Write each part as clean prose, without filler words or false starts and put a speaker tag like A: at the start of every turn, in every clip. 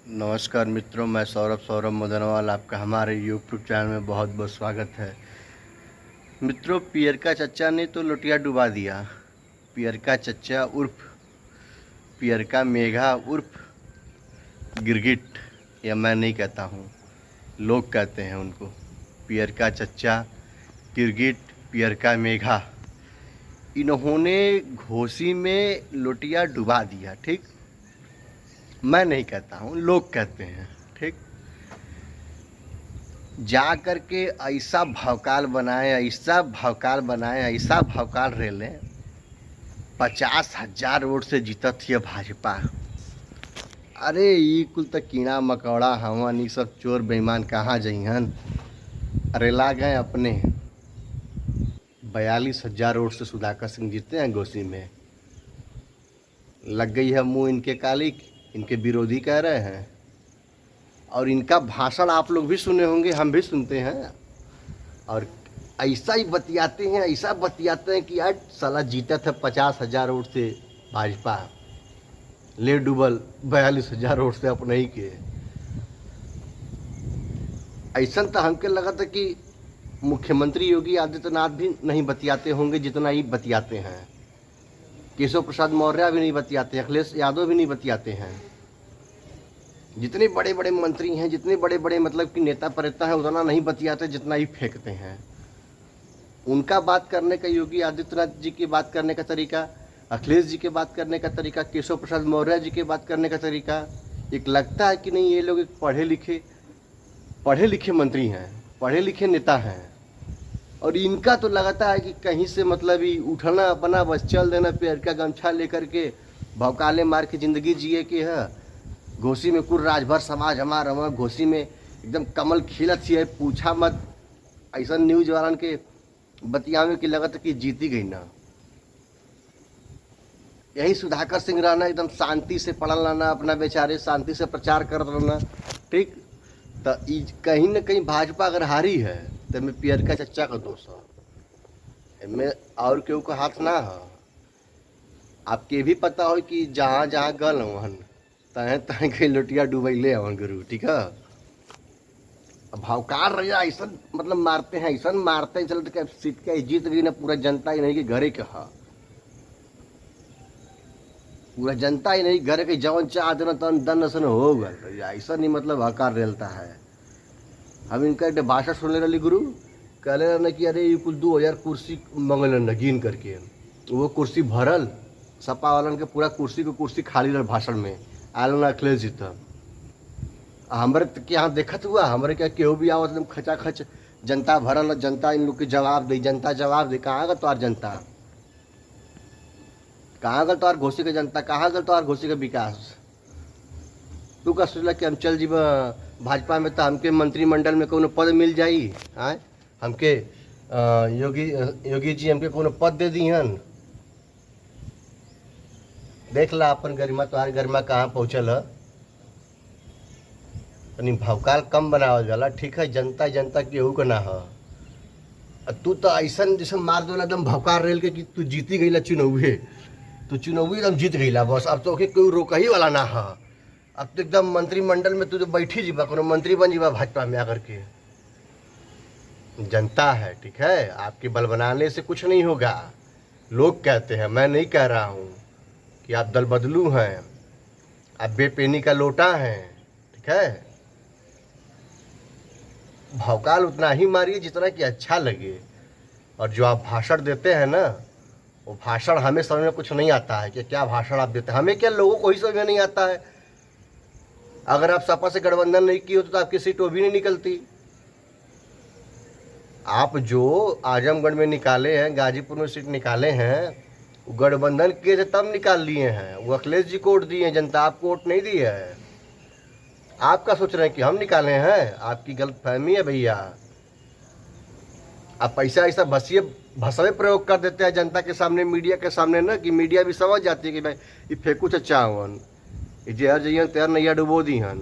A: नमस्कार मित्रों, मैं सौरभ मदनवाल आपका हमारे यूट्यूब चैनल में बहुत बहुत स्वागत है। मित्रों, पियर का चच्चा ने तो लोटिया डुबा दिया। पियर का चच्चा उर्फ पियर का मेघा उर्फ गिरगिट, या मैं नहीं कहता हूँ, लोग कहते हैं उनको। पियर का चच्चा, गिरगिट, पियर का मेघा, इन्होंने घोसी में लोटिया डुबा दिया। ठीक, मैं नहीं कहता हूँ, लोग कहते हैं। ठीक, जा कर के ऐसा भौकाल बनाए, ऐसा भौकाल बनाए, ऐसा भौकाल रेले। 50,000 वोट से जीतत थी भाजपा। अरे ई कुल तो कीड़ा मकौड़ा हवन, ये सब चोर बेईमान कहाँ जइहन। रेला गए अपने 42,000 वोट से सुधाकर सिंह जीते हैं घोसी में। लग गई है मुंह इनके काली, इनके विरोधी कह रहे हैं। और इनका भाषण आप लोग भी सुने होंगे, हम भी सुनते हैं। और ऐसा ही बतियाते हैं, ऐसा बतियाते हैं कि यार साला जीता था 50,000 वोट से भाजपा, ले डूबल 42,000 वोट से अपने ही के। ऐसा तो हमके लगा था कि मुख्यमंत्री योगी आदित्यनाथ भी नहीं बतियाते होंगे जितना ही बतियाते हैं। केशव प्रसाद मौर्य भी नहीं बतियाते, अखिलेश यादव भी नहीं बतियाते हैं। जितने बड़े बड़े मंत्री हैं, जितने बड़े बड़े मतलब कि नेता प्रेता हैं, उतना नहीं बतियाते जितना ही फेंकते हैं। उनका बात करने का, योगी आदित्यनाथ जी की बात करने का तरीका, अखिलेश जी के बात करने का तरीका, केशव प्रसाद मौर्य जी के बात करने का तरीका, एक लगता है कि नहीं ये लोग एक पढ़े लिखे मंत्री हैं, पढ़े लिखे नेता हैं। और इनका तो लगता है कि कहीं से मतलब ही उठना अपना, बस चल देना, पैर का गमछा लेकर के भौकाले मार के ज़िंदगी जिए के है। घोसी में कुल राजभर समाज हमारा वहाँ घोसी में एकदम कमल खिलत सी है, पूछा मत। ऐसा न्यूज वालन के बतियावे की लगत कि जीती गई ना। यही सुधाकर सिंह रहना, एकदम शांति से पढ़ल रहना, अपना बेचारे शांति से प्रचार कर रहना। ठीक, तो कहीं ना कहीं भाजपा अगर हारी है तो मैं पियर का चच्चा का दोष है, मैं और केहू का हाथ ना है। आपके भी पता हो कि जहाँ जहाँ गल वहन तहें तहें के लोटिया डूबैले हवन गुरु। ठीक है, भौकाल रहा ऐसा मतलब मारते हैं, ऐसा मारते हैं चलते सीट के जीत गई ना, पूरा जनता ही नहीं कि घरे के है, पूरा जनता ही नहीं घरे के जवन चाह देना तन दन सन हो गल। ऐसा नहीं मतलब हकार रेलता है। हम इनका एक भाषण सुनने रही गुरु, कहले रहना कि अरे ये कुल 2,000 कुर्सी मंगल नगीन करके, वो कुर्सी भरल, सपा वालन के पूरा कुर्सी को कुर्सी खाली रह भाषण में आयल ना अखिलेश जी। तब हमारे के यहाँ देखत हुआ, हमारे क्या केहू भी आवत एकदम खचाखच जनता भरल, जनता इन लोग के जवाब दे, जनता जवाब दे। कहाँ गल तोहार जनता, कहाँ गल तोहार घोसी के जनता, कहाँ गल तोहार घोसी का विकास। तू का सोचला कि हम चल जीब भाजपा में तो हमके मंत्रिमंडल में कोनो पद मिल जाई। आए हमके योगी जी हमके कोनो पद दे दी हन। देख ला अपन गरिमा, तोहार गरिमा कहाँ पहुँचल है। तनी भौकाल कम बनावल जाला। ठीक है, जनता जनता केहू का ना है। तू तो ऐसा जैसे मार दो एकदम भौकाल रेल के कि तू जीती गई चुनावी, तू चुनावी एकदम जीत गई बस। अब तो कोई रोक ही वाला ना है। अब तो एकदम मंत्रिमंडल में तू तो बैठी जीवा, कोनो मंत्री बन जीवा भाजपा में आकर के। जनता है, ठीक है, आपके बल बनाने से कुछ नहीं होगा। लोग कहते हैं, मैं नहीं कह रहा हूँ कि आप दल बदलू हैं, आप बेपेनी का लोटा हैं। ठीक है, भौकाल उतना ही मारिए जितना कि अच्छा लगे। और जो आप भाषण देते हैं ना, वो भाषण हमें समझ में कुछ नहीं आता है कि क्या भाषण आप देते हैं। हमें क्या, लोगों को ही समझ में नहीं आता है। अगर आप सपा से गठबंधन नहीं की होती तो आपकी सीट वो भी नहीं निकलती। आप जो आजमगढ़ में निकाले हैं, गाजीपुर में सीट निकाले हैं, गठबंधन किए थे तब निकाल लिए हैं। वो अखिलेश जी को वोट दिए हैं, जनता आपको वोट नहीं दी है। आप क्या सोच रहे हैं कि हम निकाले हैं? आपकी गलतफहमी है भैया। आप पैसा ऐसा भसवे प्रयोग कर देते हैं जनता के सामने, मीडिया के सामने ना, कि मीडिया भी समझ जाती है कि भाई ये फेंकू चच्चा हवन, ये जहर जइहन तैर नैया डुबो दी हन।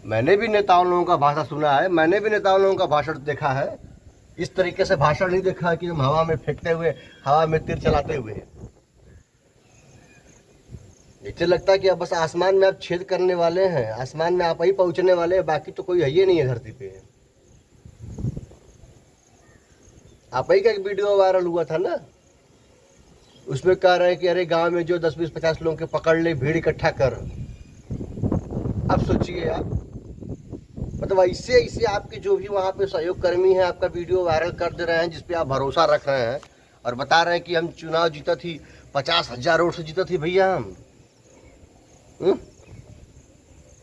A: मैंने भी नेताओं लोगों का भाषण सुना है, मैंने भी नेताओं लोगों का भाषण देखा है। इस तरीके से भाषण नहीं देखा कि हम हवा में फेंकते हुए, हवा में तीर चलाते हुए। इससे लगता है कि अब बस आसमान में आप छेद करने वाले हैं, आसमान में आप ही पहुंचने वाले हैं, बाकी तो कोई है ही नहीं है धरती पे। आप ही का एक वीडियो वायरल हुआ था ना, उसमें कह रहे हैं कि अरे गांव में जो 10, 20, 50 लोगों के पकड़ ले, भीड़ इकट्ठा कर। अब सोचिए आप, मतलब ऐसे आपके जो भी वहाँ पे सहयोग कर्मी हैं आपका वीडियो वायरल कर दे रहे हैं, जिसपे आप भरोसा रख रहे हैं और बता रहे हैं कि हम चुनाव जीता थी, 50,000 वोट से जीता थी भैया हम।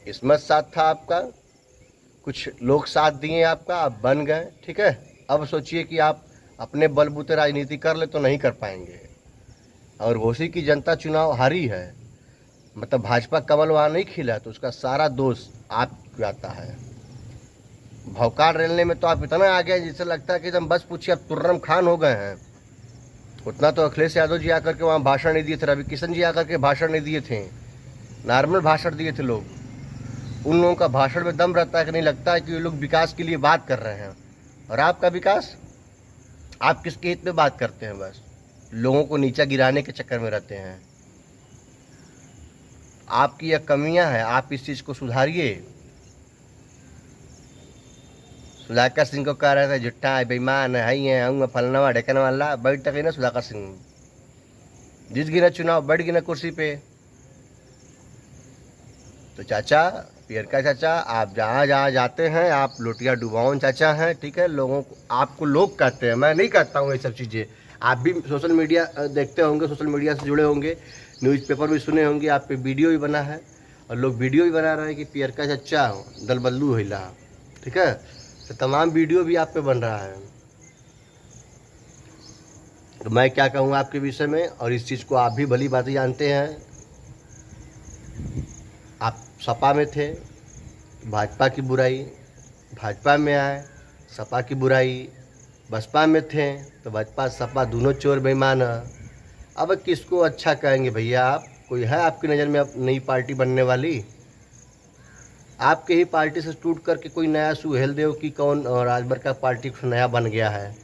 A: किस्मत साथ था आपका, कुछ लोग साथ दिए आपका, आप बन गए, ठीक है। अब सोचिए कि आप अपने बलबूते राजनीति कर ले तो नहीं कर पाएंगे। और घोसी की जनता चुनाव हारी है, मतलब भाजपा कमल वहाँ नहीं खिला, तो उसका सारा दोष आप आता है। भौकाल रेलने में तो आप इतना आ गए जिससे लगता है कि एकदम बस पूछिए आप तुर्रम खान हो गए हैं। उतना तो अखिलेश यादव जी आकर के वहाँ भाषण नहीं दिए थे, रवि किशन जी आकर के भाषण नहीं दिए थे, नॉर्मल भाषण दिए थे लोग। उन लोगों का भाषण में दम रहता है कि नहीं लगता है कि ये लोग विकास के लिए बात कर रहे हैं। और आपका विकास, आप किसके हित में बात करते हैं? बस लोगों को नीचा गिराने के चक्कर में रहते हैं। आपकी यह कमियां हैं, आप इस चीज़ को सुधारिए। सुधाकर सिंह को कह रहे थे झुट्टा है, बेईमान है, ही है, हूँ फलना ढेकन वाला, बैठ तक ना सुधाकर सिंह जीत गिना चुनाव, बैठ गिना कुर्सी पे। तो चाचा, पियरका चाचा, आप जहाँ जहाँ जाते हैं आप लोटिया डुबाओन चाचा हैं, ठीक है। लोगों को, आपको लोग कहते हैं, मैं नहीं कहता हूँ ये सब चीज़ें। आप भी सोशल मीडिया देखते होंगे, सोशल मीडिया से जुड़े होंगे, न्यूज़पेपर भी सुने होंगे, आप पे वीडियो भी बना है और लोग वीडियो भी बना रहे हैं कि पियरका चाचा दल बल्लू हिला, ठीक है। तो तमाम वीडियो भी आप पे बन रहा है। तो मैं क्या कहूँ आपके विषय में, और इस चीज़ को आप भी भली बात जानते हैं। आप सपा में थे, भाजपा की बुराई, भाजपा में आए, सपा की बुराई, बसपा में थे तो भाजपा सपा दोनों चोर बेईमान। अब किसको अच्छा कहेंगे भैया? आप कोई है आपकी नज़र में अब नई पार्टी बनने वाली? आपके ही पार्टी से टूट करके कोई नया सुहेल देव की कौन राजभर का पार्टी कुछ नया बन गया है।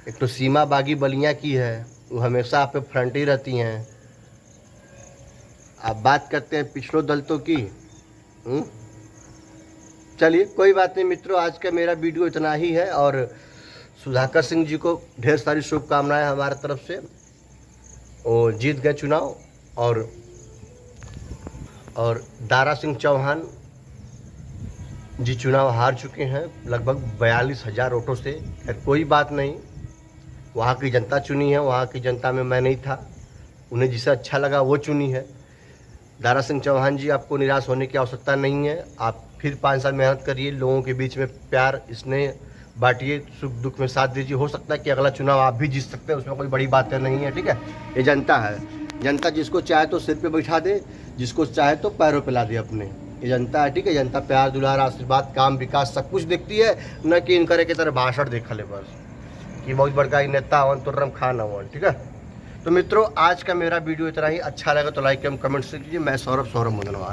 A: एक तो सीमा बागी बलिया की है, वो हमेशा आप पे फ्रंट ही रहती हैं। आप बात करते हैं पिछड़ों दलितों की। चलिए कोई बात नहीं मित्रों, आज का मेरा वीडियो इतना ही है। और सुधाकर सिंह जी को ढेर सारी शुभकामनाएं हमारे तरफ से। वो जीत गए चुनाव। और दारा सिंह चौहान जी चुनाव हार चुके हैं लगभग 42,000 वोटों से। कोई बात नहीं, वहाँ की जनता चुनी है, वहाँ की जनता में मैं नहीं था, उन्हें जिसे अच्छा लगा वो चुनी है। दारा सिंह चौहान जी, आपको निराश होने की आवश्यकता नहीं है। आप फिर 5 साल मेहनत करिए, लोगों के बीच में प्यार स्नेह बांटिए, सुख दुख में साथ दीजिए। हो सकता है कि अगला चुनाव आप भी जीत सकते हैं, उसमें कोई बड़ी बात नहीं है, ठीक है। ये जनता है, जनता जिसको चाहे तो सिर पे बैठा दे, जिसको चाहे तो पैरों पे ला दे अपने। ये जनता है, ठीक है। जनता प्यार दुलार आशीर्वाद काम विकास सब कुछ देखती है, न कि इन करे की तरह भाषण देखा ले बस कि बहुत बड़का नेता हवन तुर्रम खान हवन, ठीक है। तो मित्रों, आज का मेरा वीडियो इतना ही। अच्छा लगा तो लाइक एवं कमेंट कीजिए। मैं सौरभ मुंदनवार।